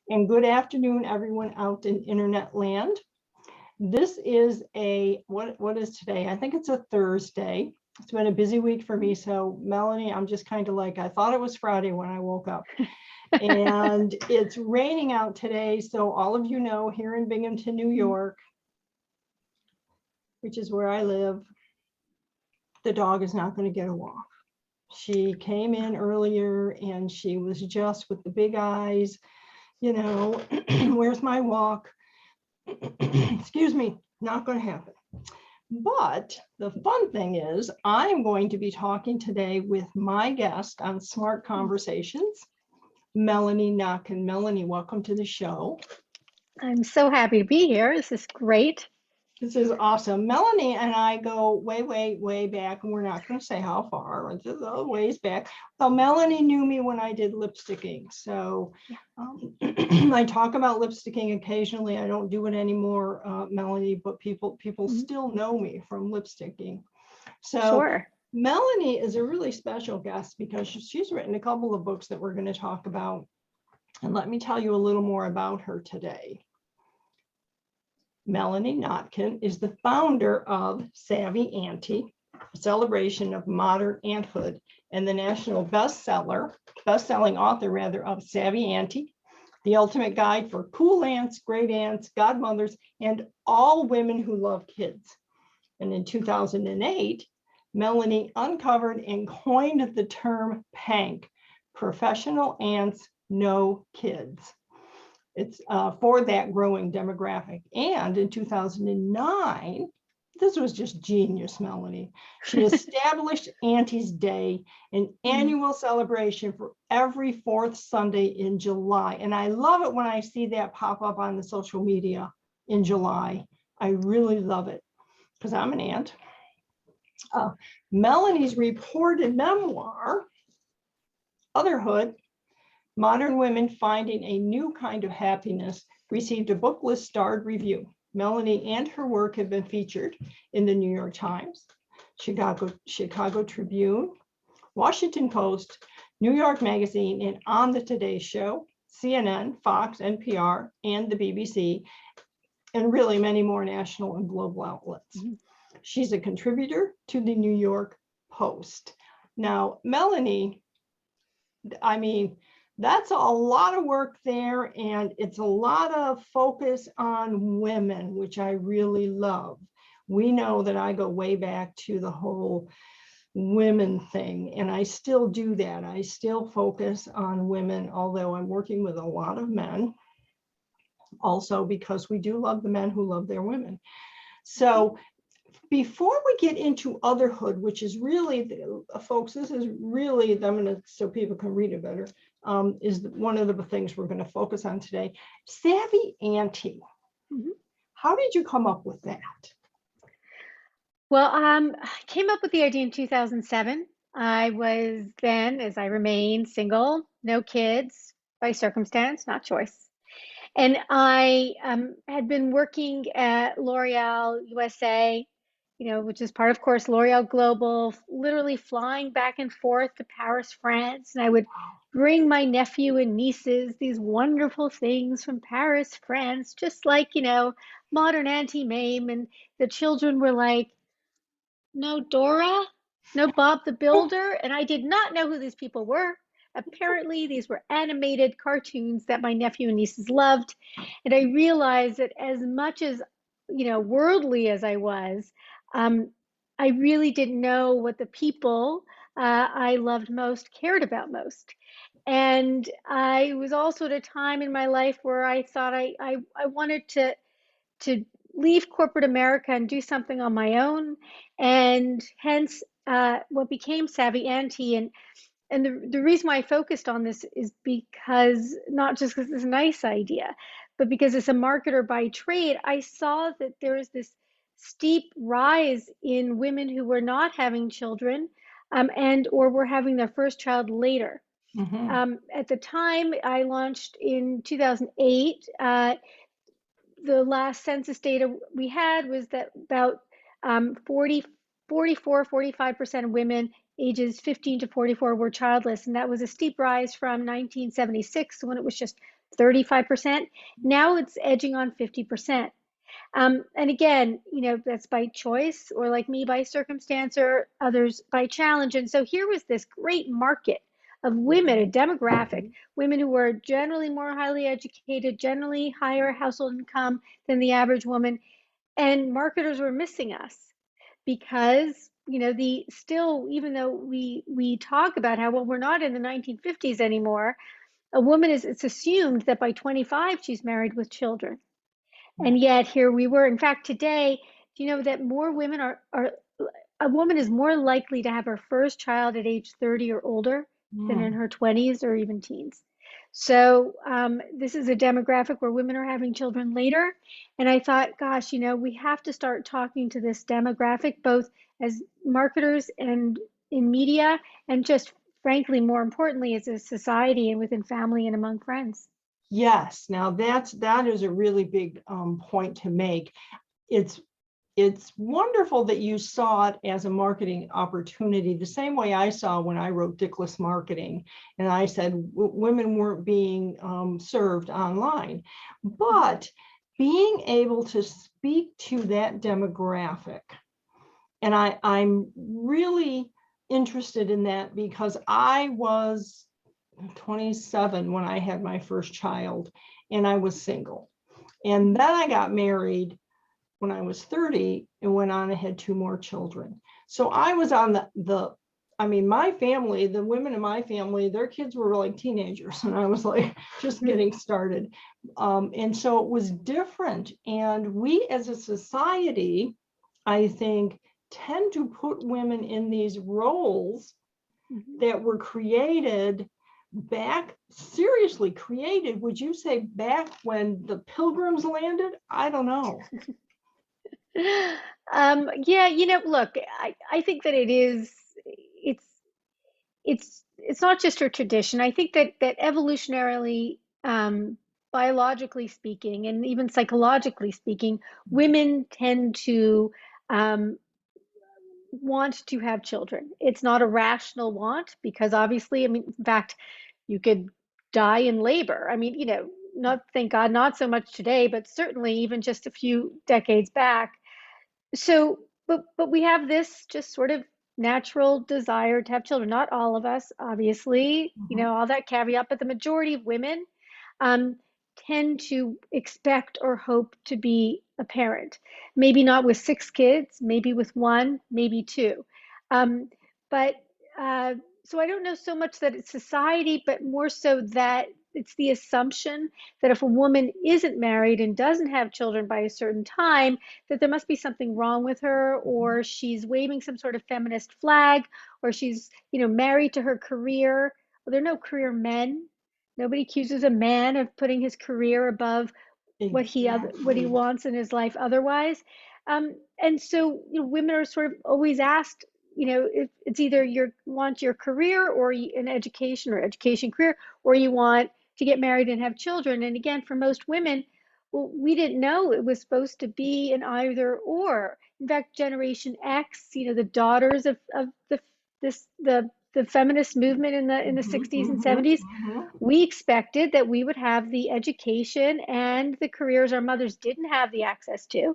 and good afternoon, everyone out in internet land. This is what is today? I think it's a Thursday. It's been a busy week for me. So Melanie, I'm just kind of like, I thought it was Friday when I woke up. And it's raining out today. So all of you know, here in Binghamton, New York, which is where I live, the dog is not going to get a walk. She came in earlier and she was just with the big eyes, you know, where's my walk? Excuse me, not going to happen. But the fun thing is, I'm going to be talking today with my guest on Smart Conversations, Melanie Notkin. Melanie, welcome to the show. I'm so happy to be here. This is great. This is awesome. Melanie and I go way, way, way back, and we're not going to say how far, just a ways back. Well, Melanie knew me when I did lipsticking. So I talk about lipsticking occasionally. I don't do it anymore, Melanie, but people still know me from lipsticking. So Sure. Melanie is a really special guest because she's written a couple of books that we're going to talk about. And let me tell you a little more about her today. Melanie Notkin is the founder of Savvy Auntie, a celebration of modern aunthood, and the national best-selling author of Savvy Auntie, the ultimate guide for cool aunts, great aunts, godmothers, and all women who love kids. And in 2008, Melanie uncovered and coined the term PANK, Professional Aunts No Kids. It's for that growing demographic. And in 2009, this was just genius, Melanie. She established Auntie's Day, an annual celebration for every fourth Sunday in July. And I love it when I see that pop up on the social media in July. I really love it because I'm an aunt. Melanie's reported memoir, Otherhood, Modern Women Finding a New Kind of Happiness, received a Booklist starred review. Melanie and her work have been featured in the New York Times, Chicago Tribune, Washington Post, New York Magazine, and on the Today Show, CNN, Fox, NPR, and the BBC, and really many more national and global outlets. She's a contributor to the New York Post. Now, Melanie, I mean, that's a lot of work there, and it's a lot of focus on women, which I really love. We know that I go way back to the whole women thing, and I still do that. I still focus on women, although I'm working with a lot of men, also because we do love the men who love their women. So before we get into Otherhood, which is really, folks, this is really, I'm going to, so people can read it better, is one of the things we're going to focus on today. Savvy Auntie. How did you come up with that? Well, I came up with the idea in 2007. I was then, as I remain, single, no kids, by circumstance, not choice. And I had been working at L'Oreal USA, you know, which is part of course L'Oreal Global, literally flying back and forth to Paris, France. And I would bring my nephew and nieces these wonderful things from Paris, France, just like, you know, modern Auntie Mame. And the children were like, no Dora, no Bob the Builder. And I did not know who these people were. Apparently, these were animated cartoons that my nephew and nieces loved. And I realized that as much as, you know, worldly as I was, I really didn't know what the people I loved most cared about most. And I was also at a time in my life where I thought I wanted to leave corporate America and do something on my own. And hence what became Savvy Auntie. And the reason why I focused on this is because, not just because it's a nice idea, but because as a marketer by trade, I saw that there is this steep rise in women who were not having children and or were having their first child later. At the time I launched in 2008, the last census data we had was that about 45% of women ages 15 to 44 were childless. And that was a steep rise from 1976 when it was just 35%. Now it's edging on 50%. And again, that's by choice, or like me, by circumstance, or others by challenge. And so here was this great market of women, a demographic, women who were generally more highly educated, generally higher household income than the average woman. And marketers were missing us because, the still, even though we talk about how, well, we're not in the 1950s anymore, a woman it's assumed that by 25 she's married with children. And yet here we were. In fact, today, do you know that more women are a woman is more likely to have her first child at age 30 or older than in her 20s or even teens. So this is a demographic where women are having children later. And I thought, gosh, we have to start talking to this demographic, both as marketers and in media, and just frankly, more importantly, as a society and within family and among friends. Yes, now that is a really big point to make. It's wonderful that you saw it as a marketing opportunity, the same way I saw when I wrote Dickless Marketing, and I said women weren't being served online. But being able to speak to that demographic, and I'm really interested in that because I was 27 when I had my first child, and I was single. And then I got married when I was 30 and went on and had 2 more children. So I was on my family, the women in my family, their kids were like teenagers, and I was like just getting started. And so it was different. And we as a society, I think, tend to put women in these roles that were created seriously created, would you say, back when the Pilgrims landed? I don't know. Yeah, look, I think that it's not just a tradition. I think that evolutionarily, biologically speaking, and even psychologically speaking, women tend to want to have children. It's not a rational want because obviously, in fact, you could die in labor. Not, thank God, not so much today, but certainly even just a few decades back. So, but we have this just sort of natural desire to have children. Not all of us, obviously, all that caveat, but the majority of women um, tend to expect or hope to be a parent. Maybe not with 6 kids, maybe with 1, maybe 2. Um, but so I don't know so much that it's society, but more so that it's the assumption that if a woman isn't married and doesn't have children by a certain time, that there must be something wrong with her, or she's waving some sort of feminist flag, or she's, married to her career. Well, there are no career men. Nobody accuses a man of putting his career above what he wants in his life otherwise. And so, women are sort of always asked, if it's either you want your career or an education or education career, or you want to get married and have children. And again, for most women, well, we didn't know it was supposed to be an either or. In fact, Generation X, the daughters of the feminist movement in the 60s and 70s, we expected that we would have the education and the careers our mothers didn't have the access to.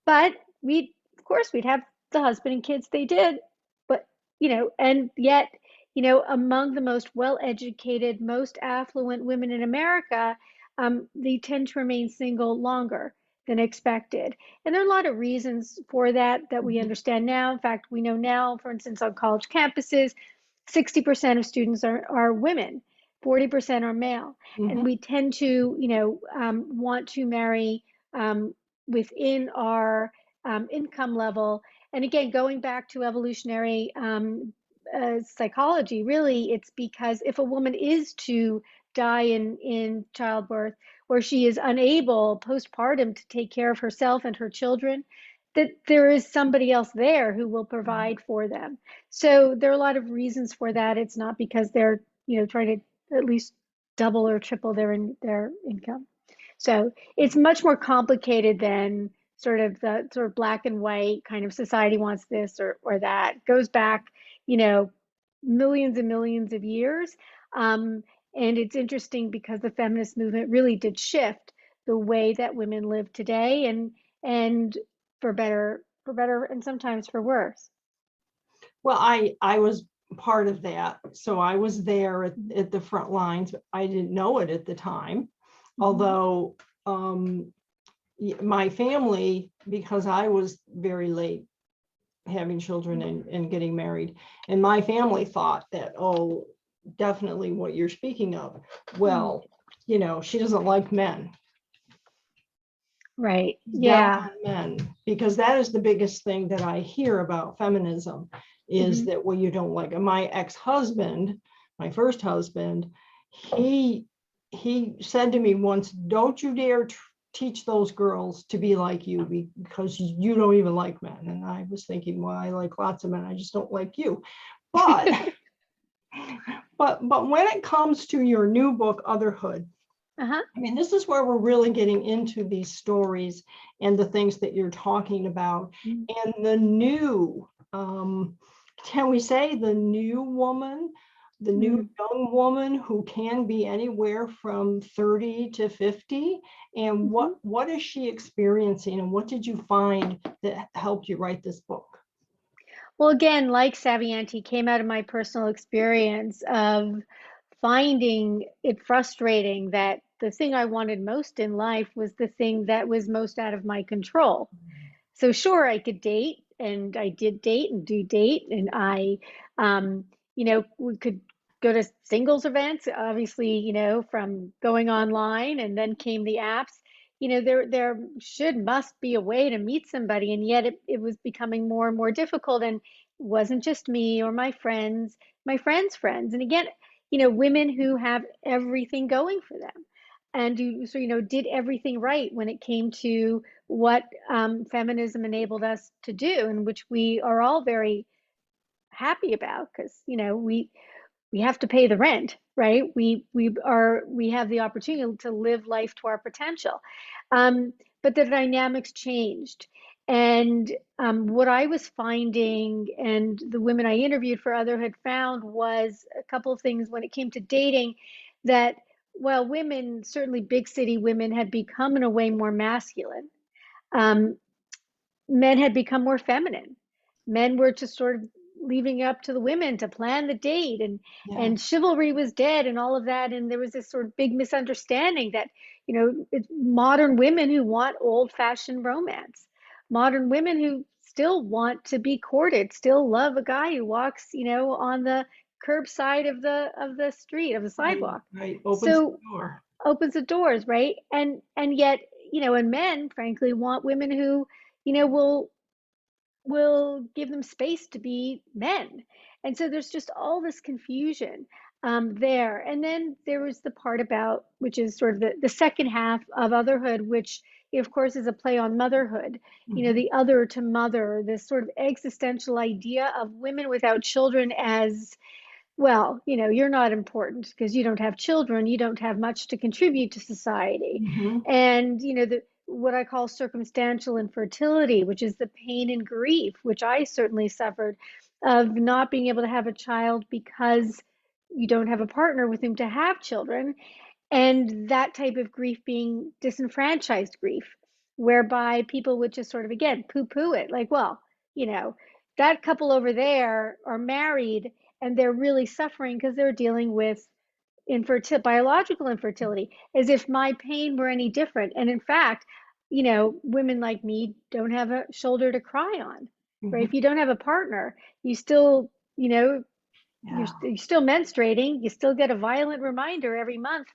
But of course, we'd have the husband and kids they did. But, and yet, among the most well-educated, most affluent women in America, they tend to remain single longer than expected. And there are a lot of reasons for that we understand now. In fact, we know now, for instance, on college campuses, 60% of students are women, 40% are male. And we tend to, want to marry within our income level. And again, going back to evolutionary psychology, really, it's because if a woman is to die in childbirth, or she is unable postpartum to take care of herself and her children, that there is somebody else there who will provide for them. So there are a lot of reasons for that. It's not because they're, trying to at least double or triple their income. So it's much more complicated than the sort of black and white kind of society wants this or that. It goes back, millions and millions of years. And it's interesting because the feminist movement really did shift the way that women live today, and for better and sometimes for worse. Well, I was part of that. So I was there at the front lines. I didn't know it at the time, although my family, because I was very late having children and getting married, and my family thought that, oh, definitely what you're speaking of. Well, she doesn't like men. Right. Down Yeah. on men, because that is the biggest thing that I hear about feminism is that, well, you don't like my ex-husband, my first husband, he said to me once, don't you dare teach those girls to be like you, because you don't even like men. And I was thinking, well, I like lots of men, I just don't like you. But but when it comes to your new book, Otherhood, Uh-huh. I mean, this is where we're really getting into these stories and the things that you're talking about. And the new, can we say the new woman, the new young woman who can be anywhere from 30 to 50? And what is she experiencing, and what did you find that helped you write this book? Well, again, like Savvy Auntie, came out of my personal experience of finding it frustrating that the thing I wanted most in life was the thing that was most out of my control. So sure, I could date, and I did date and do date, and we could go to singles events, obviously, from going online, and then came the apps. There must be a way to meet somebody, and yet it was becoming more and more difficult, and it wasn't just me or my friends' friends, and again, women who have everything going for them, and did everything right when it came to what feminism enabled us to do, and which we are all very happy about, because we have to pay the rent, right? We have the opportunity to live life to our potential, but the dynamics changed, and what I was finding, and the women I interviewed for Otherhood found, was a couple of things when it came to dating. That while women, certainly big city women, had become in a way more masculine, um, men had become more feminine. Men were just sort of leaving up to the women to plan the date, and chivalry was dead and all of that. And there was this sort of big misunderstanding that, it's modern women who want old-fashioned romance, modern women who still want to be courted, still love a guy who walks, on the curbside of the street, of the sidewalk. Right. Opens the So door. opens the doors, right? And yet, and men, frankly, want women who, will give them space to be men. And so there's just all this confusion there. And then there was the part about, which is sort of the second half of Otherhood, which, of course, is a play on motherhood, the other to mother, this sort of existential idea of women without children as, well, you're not important because you don't have children, you don't have much to contribute to society. And, what I call circumstantial infertility, which is the pain and grief, which I certainly suffered, of not being able to have a child because you don't have a partner with whom to have children. And that type of grief being disenfranchised grief, whereby people would just sort of, again, poo-poo it, like, well, you know, that couple over there are married and they're really suffering because they're dealing with biological infertility, as if my pain were any different. And in fact, women like me don't have a shoulder to cry on, right? If you don't have a partner, you still, you're still menstruating. You still get a violent reminder every month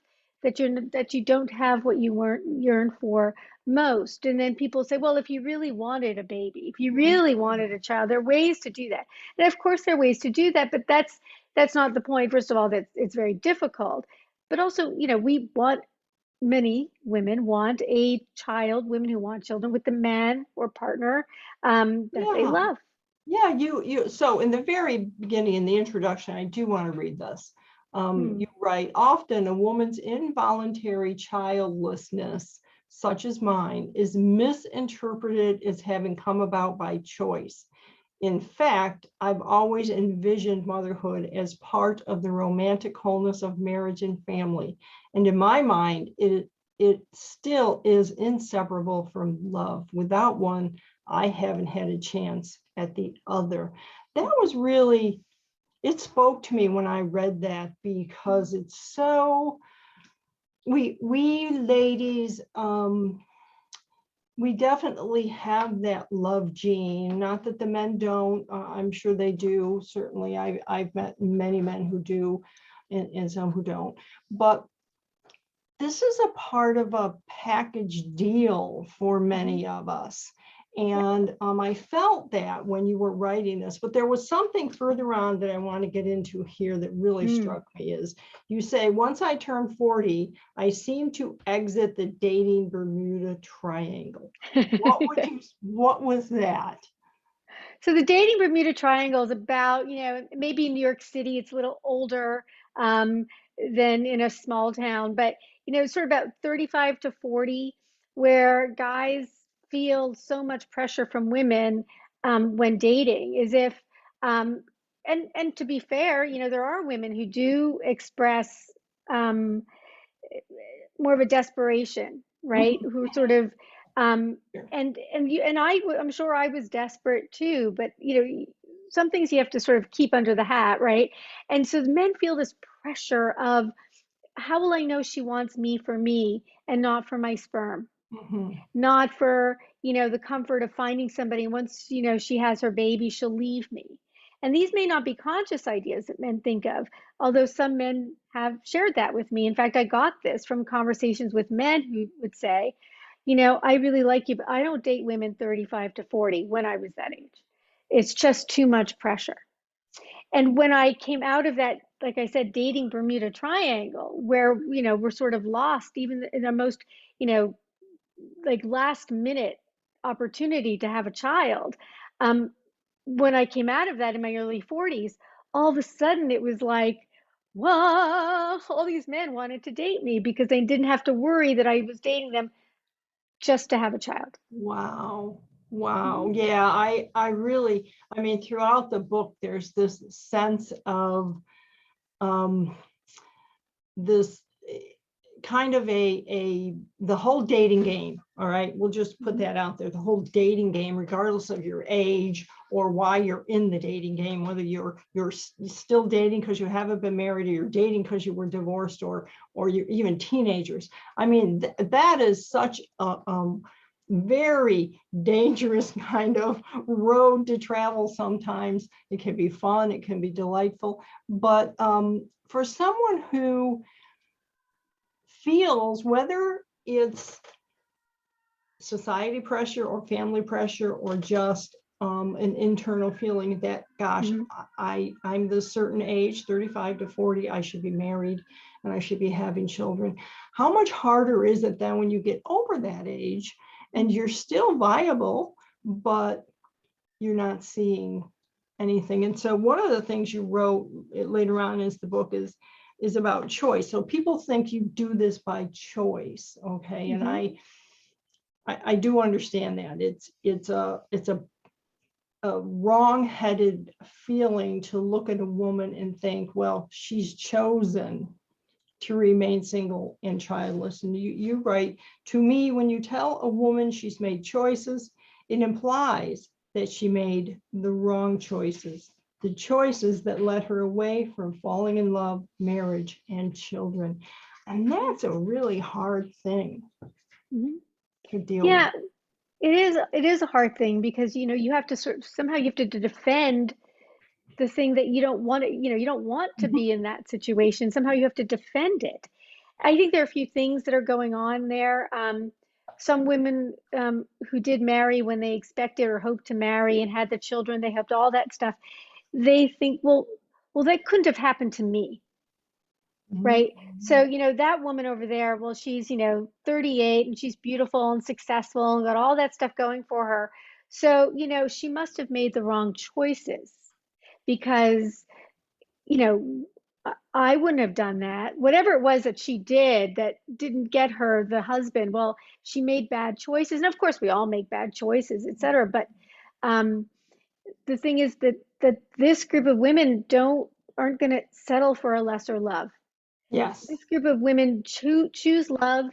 that you don't have what you yearn for most. And then people say, well, if you really wanted a baby, if you really wanted a child, there are ways to do that. And of course, there are ways to do that, but that's not the point. First of all, that it's very difficult, but also, many women want a child, women who want children with the man or partner that they Yeah. love. Yeah, so in the very beginning, in the introduction, I do want to read this. You write, often a woman's involuntary childlessness, such as mine, is misinterpreted as having come about by choice. In fact, I've always envisioned motherhood as part of the romantic wholeness of marriage and family. And in my mind, it still is inseparable from love. Without one, I haven't had a chance at the other. That was really, it spoke to me when I read that, because it's so, we ladies, we definitely have that love gene. Not that the men don't. I'm sure they do. Certainly, I've met many men who do, and some who don't. But this is a part of a package deal for many of us. And I felt that when you were writing this, but there was something further on that I want to get into here that really struck me. Is you say, once I turned 40, I seemed to exit the dating Bermuda Triangle. What was that? So the dating Bermuda Triangle is about, maybe in New York City, it's a little older than in a small town, but, sort of about 35 to 40, where guys feel so much pressure from women when dating, as if, and to be fair, there are women who do express um, more of a desperation, right? Who sort of I'm sure I was desperate too, but some things you have to sort of keep under the hat, right? And so the men feel this pressure of, how will I know she wants me for me and not for my sperm? Not for, the comfort of finding somebody. Once, she has her baby, she'll leave me. And these may not be conscious ideas that men think of, although some men have shared that with me. In fact, I got this from conversations with men who would say, I really like you, but I don't date women 35 to 40 when I was that age. It's just too much pressure. And when I came out of that, like I said, dating Bermuda Triangle, where, we're sort of lost, even in the most, like last minute opportunity to have a child. When I came out of that in my early 40s, all of a sudden it was like, whoa, all these men wanted to date me because they didn't have to worry that I was dating them just to have a child. Wow. Wow. Yeah, I really, I mean, throughout the book, there's this sense of this kind of the whole dating game. All right, we'll just put that out there. The whole dating game, regardless of your age or why you're in the dating game, whether you're still dating because you haven't been married, or you're dating because you were divorced, or you're even teenagers. I mean, that is such a very dangerous kind of road to travel. Sometimes it can be fun, it can be delightful, but for someone who feels, whether it's society pressure or family pressure or just an internal feeling that, gosh, I'm this certain age, 35 to 40, I should be married and I should be having children. How much harder is it then when you get over that age and you're still viable, but you're not seeing anything? And so one of the things you wrote later on in the book is about choice. So people think you do this by choice, okay? And I do understand that it's a wrong-headed feeling to look at a woman and think, well, she's chosen to remain single and childless. And you write, to me, when you tell a woman she's made choices, it implies that she made the wrong choices, the choices that led her away from falling in love, marriage, and children. And that's a really hard thing to deal with. Yeah, it is a hard thing because you have to somehow you have to defend the thing that you don't want to, you don't want to be in that situation. Somehow you have to defend it. I think there are a few things that are going on there. Some women who did marry when they expected or hoped to marry and had the children, they hoped all that stuff. They think, well, that couldn't have happened to me, right? So, that woman over there, well, she's, 38 and she's beautiful and successful and got all that stuff going for her. So, she must have made the wrong choices because, you know, I wouldn't have done that. Whatever it was that she did that didn't get her the husband, well, she made bad choices. And of course, we all make bad choices, et cetera. But the thing is that this group of women aren't going to settle for a lesser love. Yes. This group of women choose love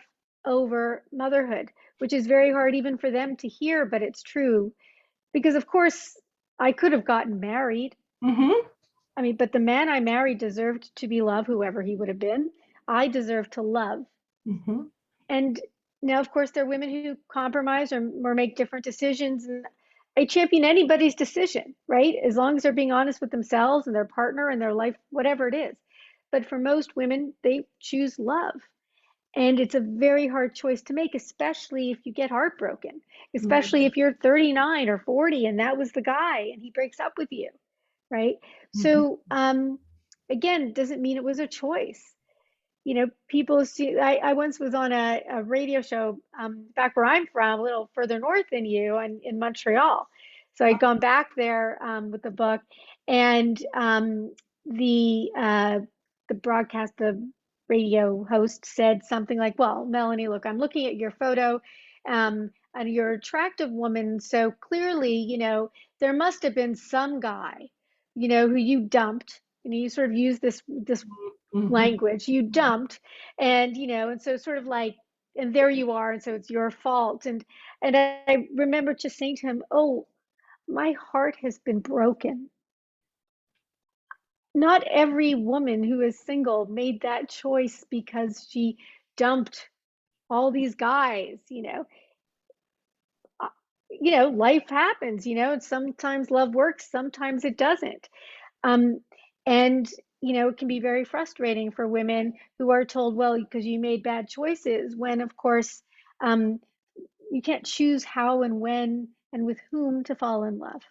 over motherhood, which is very hard even for them to hear, but it's true. Because of course I could have gotten married. Mm-hmm. I mean, but the man I married deserved to be loved, whoever he would have been. I deserve to love. Mm-hmm. And now, of course, there are women who compromise or make different decisions. And I champion anybody's decision, right? As long as they're being honest with themselves and their partner and their life, whatever it is. But for most women, they choose love. And it's a very hard choice to make, especially if you get heartbroken, especially if you're 39 or 40 and that was the guy and he breaks up with you, right? Mm-hmm. So, again, doesn't mean it was a choice. People see, I once was on a radio show back where I'm from, a little further north than you, and in Montreal. So I'd gone back there with the book, and the broadcast, the radio host said something like, "Well, Melanie, look, I'm looking at your photo, and you're an attractive woman, so clearly, there must have been some guy, who you dumped." You sort of use this Mm-hmm. language you dumped, and so sort of like, and there you are, and so it's your fault. And I remember just saying to him, "Oh, my heart has been broken. Not every woman who is single made that choice because she dumped all these guys. Life happens, and sometimes love works, sometimes it doesn't. Um, and it can be very frustrating for women who are told, well, because you made bad choices, when of course um, you can't choose how and when and with whom to fall in love.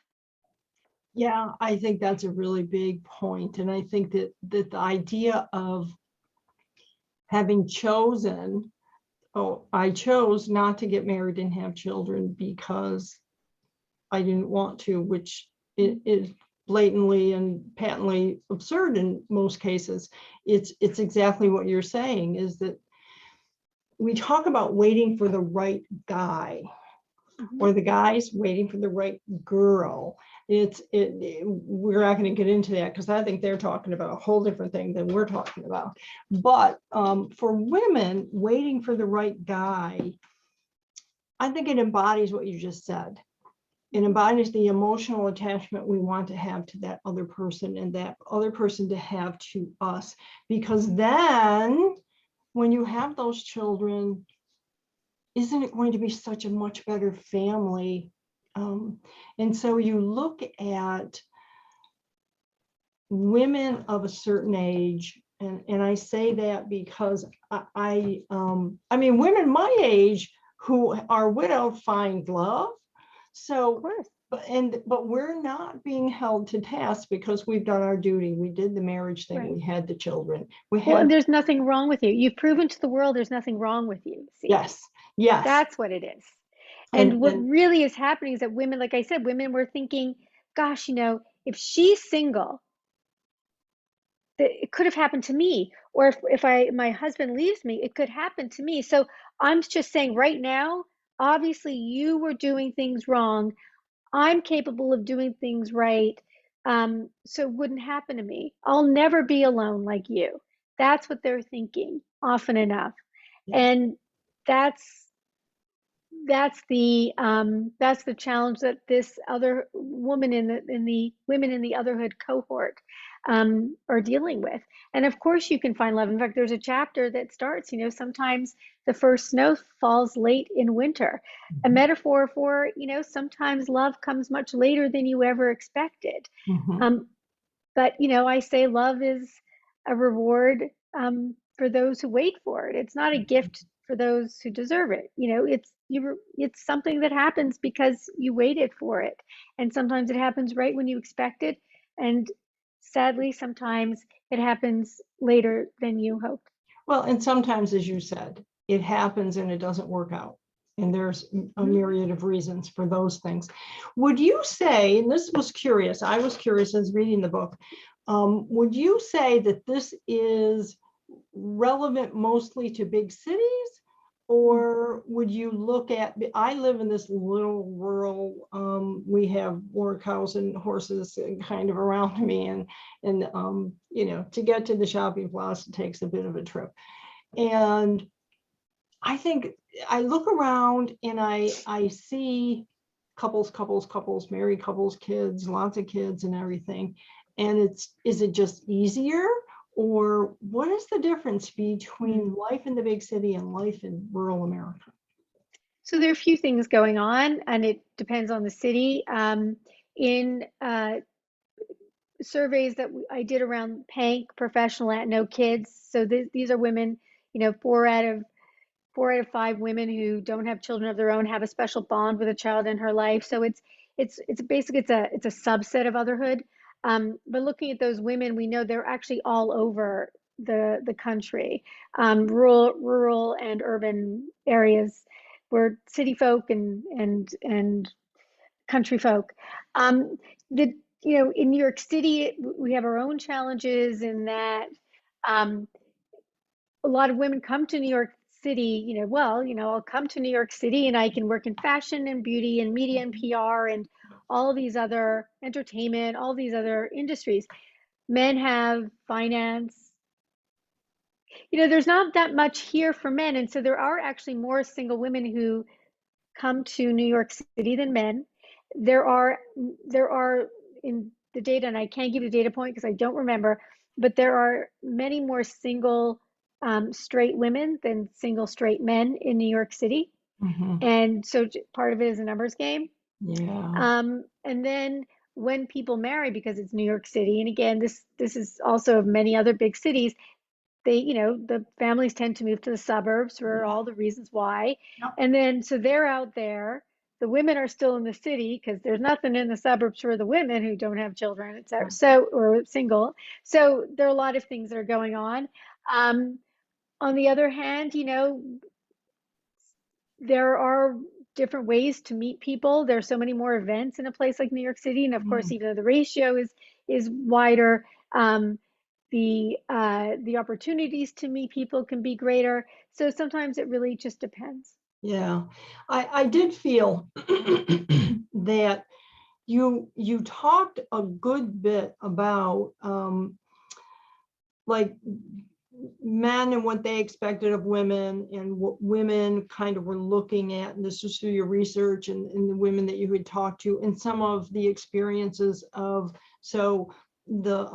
Yeah, I think that's a really big point. And I think that the idea of having chosen, oh, I chose not to get married and have children because I didn't want to, which is blatantly and patently absurd in most cases. It's exactly what you're saying, is that we talk about waiting for the right guy, Mm-hmm. or the guy's waiting for the right girl. We're not going to get into that because I think they're talking about a whole different thing than we're talking about. But for women, waiting for the right guy, I think it embodies what you just said. It embodies the emotional attachment we want to have to that other person, and that other person to have to us. Because then when you have those children, isn't it going to be such a much better family? And so you look at women of a certain age, and I say that because I mean, women my age who are widowed find love. So, Of course. but we're not being held to task because we've done our duty. We did the marriage thing. Right. We had the children. We Well, and had, there's nothing wrong with you. You've proven to the world there's nothing wrong with you. See, yes, yes, that's what it is. And and what really is happening is that women, like I said, women were thinking, gosh, if she's single, it could have happened to me. Or if my husband leaves me, it could happen to me. So I'm just saying right now, obviously you were doing things wrong. I'm capable of doing things right. So it wouldn't happen to me. I'll never be alone like you. That's what they're thinking often enough. yes. And that's that's the challenge that this other woman in the women in the Otherhood cohort are dealing with. And of course, you can find love. In fact, there's a chapter that starts. Sometimes the first snow falls late in winter. A Mhm. metaphor for sometimes love comes much later than you ever expected. Mhm. Um, but I say love is a reward for those who wait for it. It's not a gift for those who deserve it. It's something that happens because you waited for it, and sometimes it happens right when you expect it, and sadly, sometimes it happens later than you hoped. Well, and sometimes, as you said, it happens and it doesn't work out. And there's a Mhm. myriad of reasons for those things. Would you say, and this was curious, I was curious as reading the book, would you say that this is relevant mostly to big cities Or would you look at, I live in this little rural, we have more cows and horses kind of around me, and you know, to get to the shopping plaza takes a bit of a trip. And I think I look around and I see couples, married couples, kids, lots of kids and everything. And is it just easier? Or what is the difference between life in the big city and life in rural America? So there are a few things going on, and it depends on the city. In surveys that I did around PANC, professional at no kids. So these are women, you know, four out of 5 women who don't have children of their own have a special bond with a child in her life. So it's basically it's a subset of otherhood. But looking at those women, we know they're actually all over the country, rural and urban areas. We're city folk and country folk. The you know, in New York City, we have our own challenges in that a lot of women come to New York City, you know, well, you know, I'll come to New York City and I can work in fashion and beauty and media and PR and all these other entertainment, all these other industries. Men have finance. You know, there's not that much here for men. And so there are actually more single women who come to New York City than men. There are in the data, and I can't give you a data point because I don't remember, but there are many more single straight women than single straight men in New York City. Mhm. And so part of it is a numbers game. Yeah. And then when people marry, because it's New York City, and again, this is also of many other big cities, they, you know, the families tend to move to the suburbs for Yeah. all the reasons why. Yep. And then, so they're out there. The women are still in the city because there's nothing in the suburbs for the women who don't have children, et cetera. So, or single. So there are a lot of things that are going on. On the other hand, you know, there are different ways to meet people. There's so many more events in a place like New York City, and of course, even though the ratio is wider, the opportunities to meet people can be greater. So sometimes it really just depends. Yeah. I did feel that you talked a good bit about like men and what they expected of women and what women kind of were looking at, and this was through your research and the women that you had talked to, and some of the experiences of, so the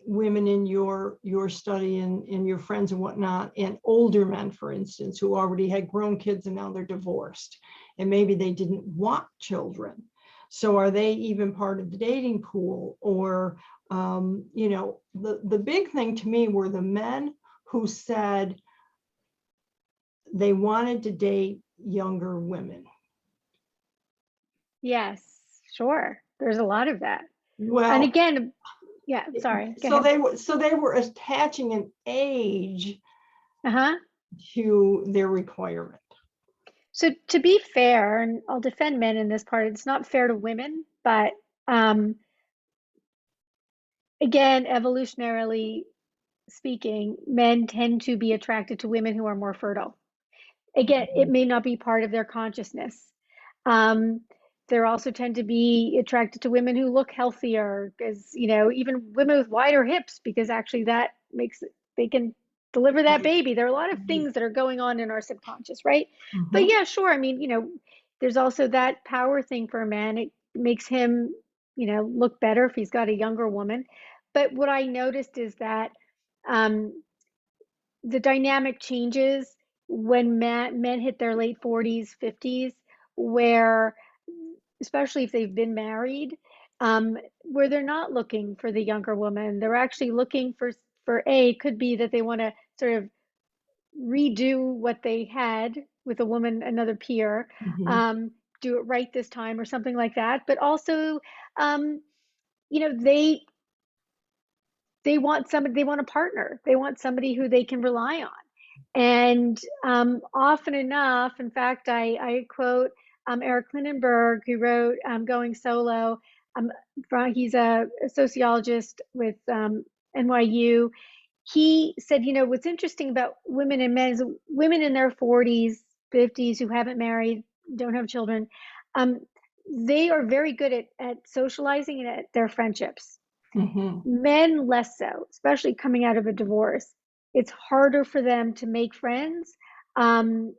women in your study and your friends and whatnot, and older men, for instance, who already had grown kids and now they're divorced and maybe they didn't want children. So are they even part of the dating pool? Or you know, the big thing to me were the men who said they wanted to date younger women. Yes, sure. There's a lot of that. And Well, again, yeah, sorry, go so ahead. they were attaching an age Uh-huh. to their requirement. So to be fair, and I'll defend men in this part, it's not fair to women, but um, again, evolutionarily speaking, men tend to be attracted to women who are more fertile. Again, it may not be part of their consciousness. Um, they also tend to be attracted to women who look healthier, because, you know, even women with wider hips, because actually that makes it, they can deliver that Right. baby. There are a lot of things that are going on in our subconscious, right? But Mhm. yeah, sure. I mean, you know, there's also that power thing for a man. It makes him, you know, look better if he's got a younger woman. But what I noticed is that um, the dynamic changes when men hit their late 40s, 50s, where, especially if they've been married, where they're not looking for the younger woman. They're actually looking for it could be that they want to sort of redo what they had with a woman, another peer, Mhm. um, do it right this time or something like that. But also, um, you know, they want somebody, they want a partner, they want somebody who they can rely on. And often enough, in fact, I quote Eric Klinenberg, who wrote Going Solo. Um, he's a sociologist with NYU. He said, you know, what's interesting about women and men is women in their 40s 50s who haven't married, don't have children, they are very good at socializing and at their friendships. Mhm. Men less so, especially coming out of a divorce. It's harder for them to make friends. Um,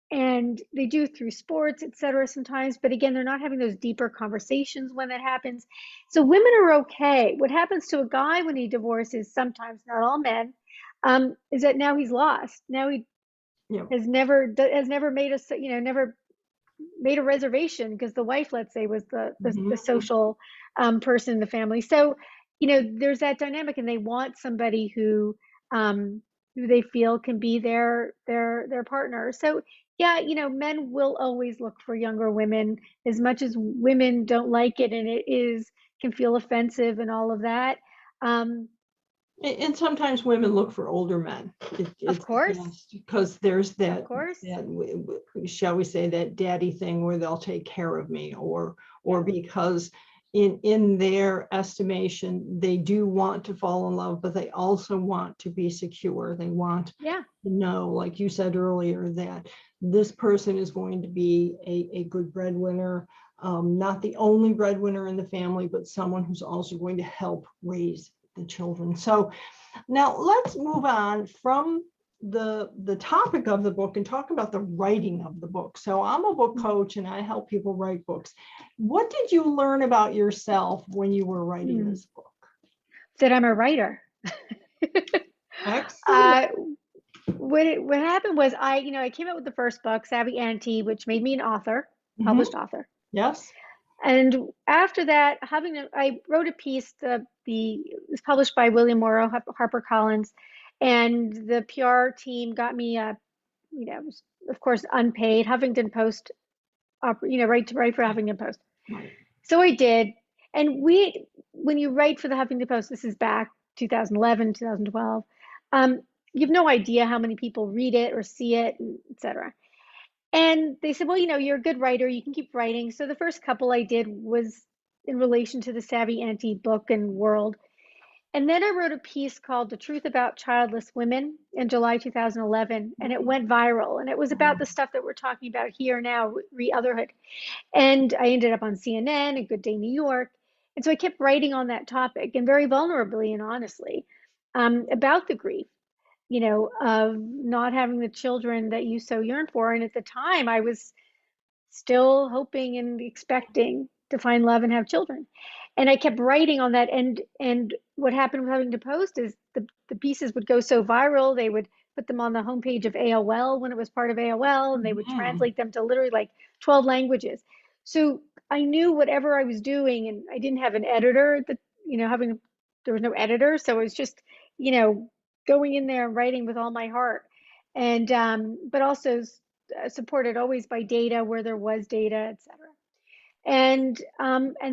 and they do through sports, etc. sometimes, but again, they're not having those deeper conversations when that happens. So women are okay. What happens to a guy when he divorces, sometimes, not all men, is that now he's lost. Now he Yeah. has never made a, never made a reservation because the wife, let's say, was the Mhm. social person in the family. So, there's that dynamic, and they want somebody who they feel can be their partner. So, yeah, men will always look for younger women as much as women don't like it, and can feel offensive and all of that. Um, And sometimes women look for older men. of It's course, just because there's of that course, shall we say, that daddy thing where they'll take care of me, or yeah, because in their estimation they do want to fall in love, but they also want to be secure. They want yeah, to know, like you said earlier, that this person is going to be a good breadwinner, not the only breadwinner in the family, but someone who's also going to help raise the children. So now let's move on from the topic of the book and talk about the writing of the book. So I'm a book coach and I help people write books. What did you learn about yourself when you were writing mm. this book? That I'm a writer. Excellent. uh, what happened was I came out with the first book, Savvy Auntie, which made me an author, Mhm. published author. Yes. And after that, I wrote a piece. It was published by William Morrow, HarperCollins, and the PR team got me it was, of course, unpaid Huffington Post, write for Huffington Post. Right. So I did, and when you write for the Huffington Post, this is back 2011, 2012. You have no idea how many people read it or see it, etc. And they said, well, you're a good writer. You can keep writing. So the first couple I did was in relation to the Savvy Auntie book and world. And then I wrote a piece called The Truth About Childless Women in July 2011, and it went viral. And it was about the stuff that we're talking about here now, Otherhood. And I ended up on CNN and Good Day New York. And so I kept writing on that topic, and very vulnerably and honestly, about the grief, of not having the children that you so yearn for. And at the time, I was still hoping and expecting to find love and have children. And I kept writing on that. And what happened with having to post is the pieces would go so viral, they would put them on the homepage of AOL when it was part of AOL, and they would Mhm. translate them to literally like 12 languages. So I knew whatever I was doing, and I didn't have an editor that, having there was no editor. So it was just, you know, going in there and writing with all my heart. And but also supported always by data where there was data, etc. And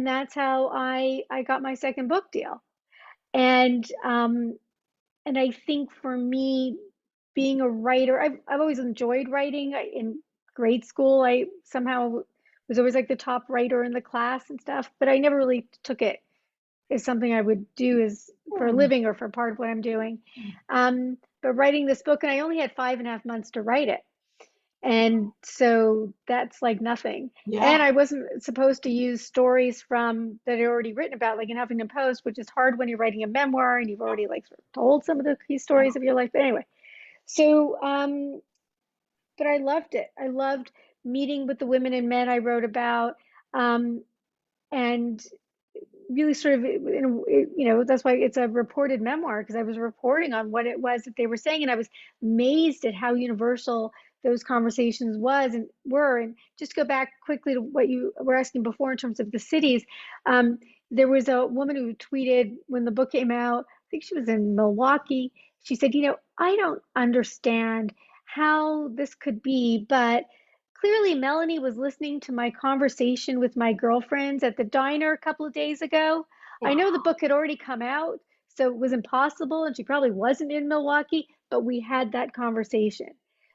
that's how I got my second book deal. And I think for me, being a writer, I've always enjoyed writing. In grade school, I somehow was always like the top writer in the class and stuff, but I never really took it as something I would do as for a Hmm. living or for part of what I'm doing. But writing this book, and I only had 5.5 months to write it. And so that's like nothing. Yeah. And I wasn't supposed to use stories from that I'd already written about, like in Huffington Post, which is hard when you're writing a memoir and you've already like sort of told some of the key stories of your life. But anyway, so but I loved it. I loved meeting with the women and men I wrote about, um, and really sort of, that's why it's a reported memoir, because I was reporting on what it was that they were saying, and I was amazed at how universal those conversations were. And just to go back quickly to what you were asking before in terms of the cities, there was a woman who tweeted when the book came out, I think she was in Milwaukee. She said, I don't understand how this could be, but clearly Melanie was listening to my conversation with my girlfriends at the diner a couple of days ago. I know the book had already come out, so it was impossible, and she probably wasn't in Milwaukee, but we had that conversation.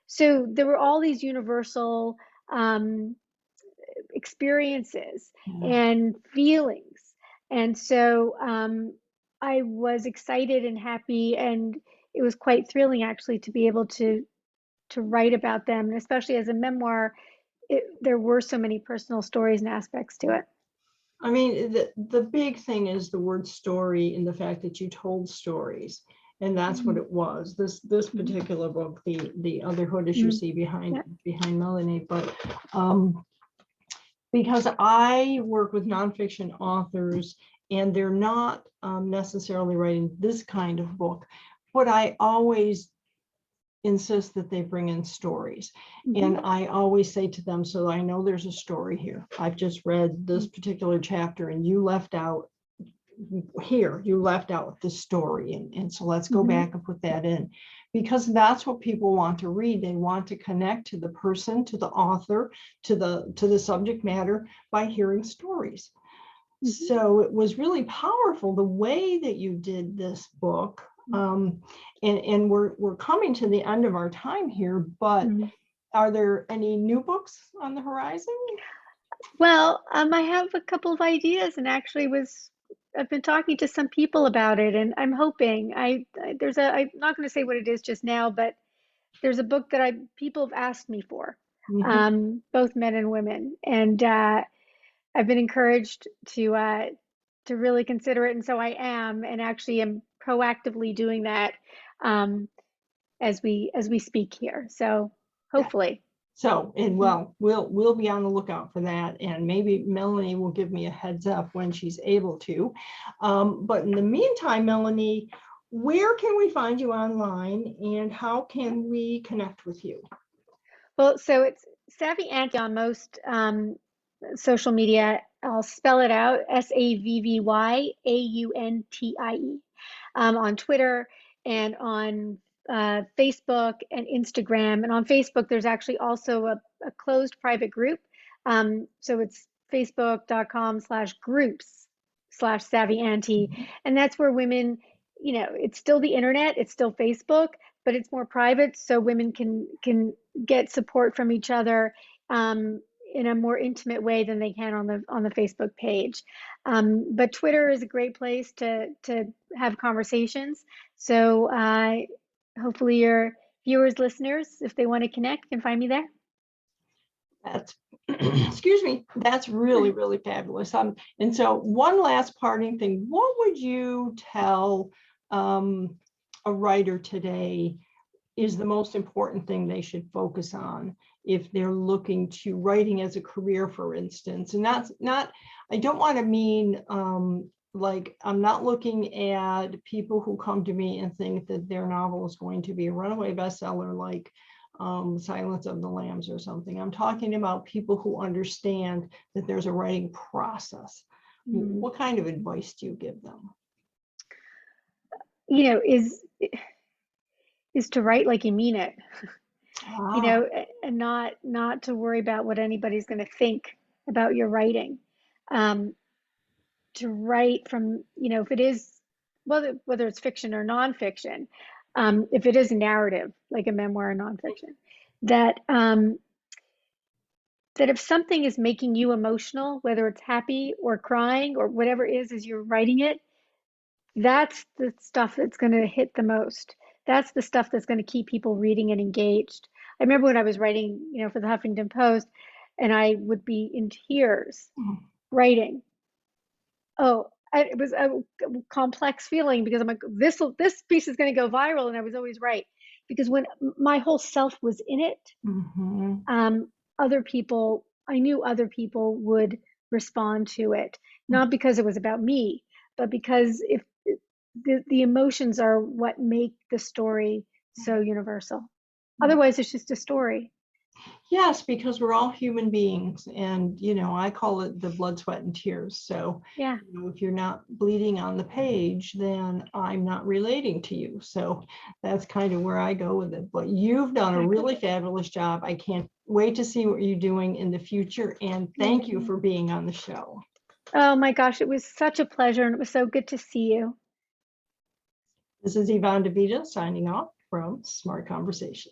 So there were all these universal um, experiences Yeah. and feelings. And so I was excited and happy, and it was quite thrilling actually to be able to to write about them, and especially as a memoir, there were so many personal stories and aspects to it. I mean, the big thing is the word story and the fact that you told stories. And that's what it was. This particular book, the Otherhood, as you see behind Melanie, but because I work with nonfiction authors and they're not necessarily writing this kind of book, but I always insist that they bring in stories. And I always say to them, so I know there's a story here. I've just read this particular chapter and you left out here, you left out the story. And so let's go back and put that in, because that's what people want to read. They want to connect to the person, to the author, to the subject matter by hearing stories. So it was really powerful the way that you did this book. And we're coming to the end of our time here, but are there any new books on the horizon? Well, I have a couple of ideas, and actually I've been talking to some people about it, and I'm hoping I'm not going to say what it is just now, but there's a book that people have asked me for, both men and women, and I've been encouraged to really consider it, and so I am, and actually am proactively doing that as we speak here. So hopefully. So, and well, we'll be on the lookout for that, and maybe Melanie will give me a heads up when she's able to. But in the meantime, Melanie, where can we find you online, and how can we connect with you? Well, so it's Savvy Auntie on most social media. I'll spell it out: SAVVYAUNTIE, on Twitter and on Facebook and Instagram. And on Facebook, there's actually also a closed private group. So it's facebook.com/groups/Savvy Auntie. And that's where women, it's still the internet, it's still Facebook, but it's more private, so women can get support from each other in a more intimate way than they can on the Facebook page. But Twitter is a great place to have conversations. So hopefully your viewers, listeners, if they want to connect, can find me there. That's excuse me, that's really, really fabulous. And so one last parting thing, what would you tell a writer today is the most important thing they should focus on if they're looking to writing as a career, for instance? And that's not, I don't want to mean like, I'm not looking at people who come to me and think that their novel is going to be a runaway bestseller like Silence of the Lambs or something. I'm talking about people who understand that there's a writing process. What kind of advice do you give them? Is to write like you mean it, Ah. and not to worry about what anybody's going to think about your writing. To write from, if it is, whether it's fiction or nonfiction, if it is a narrative, like a memoir or nonfiction, that if something is making you emotional, whether it's happy or crying or whatever it is as you're writing it, that's the stuff that's going to hit the most. That's the stuff that's going to keep people reading and engaged. I remember when I was writing, for the Huffington Post, and I would be in tears writing. It was a complex feeling, because I'm like, this piece is going to go viral, and I was always right, because when my whole self was in it, I knew other people would respond to it, not because it was about me, but because if the emotions are what make the story so universal. Otherwise, it's just a story. Yes, because we're all human beings, and I call it the blood, sweat, and tears. So yeah, if you're not bleeding on the page, then I'm not relating to you. So that's kind of where I go with it. But you've done a really fabulous job. I can't wait to see what you're doing in the future. And thank you for being on the show. Oh my gosh, it was such a pleasure, and it was so good to see you. This is Yvonne DeVita signing off from Smart Conversation.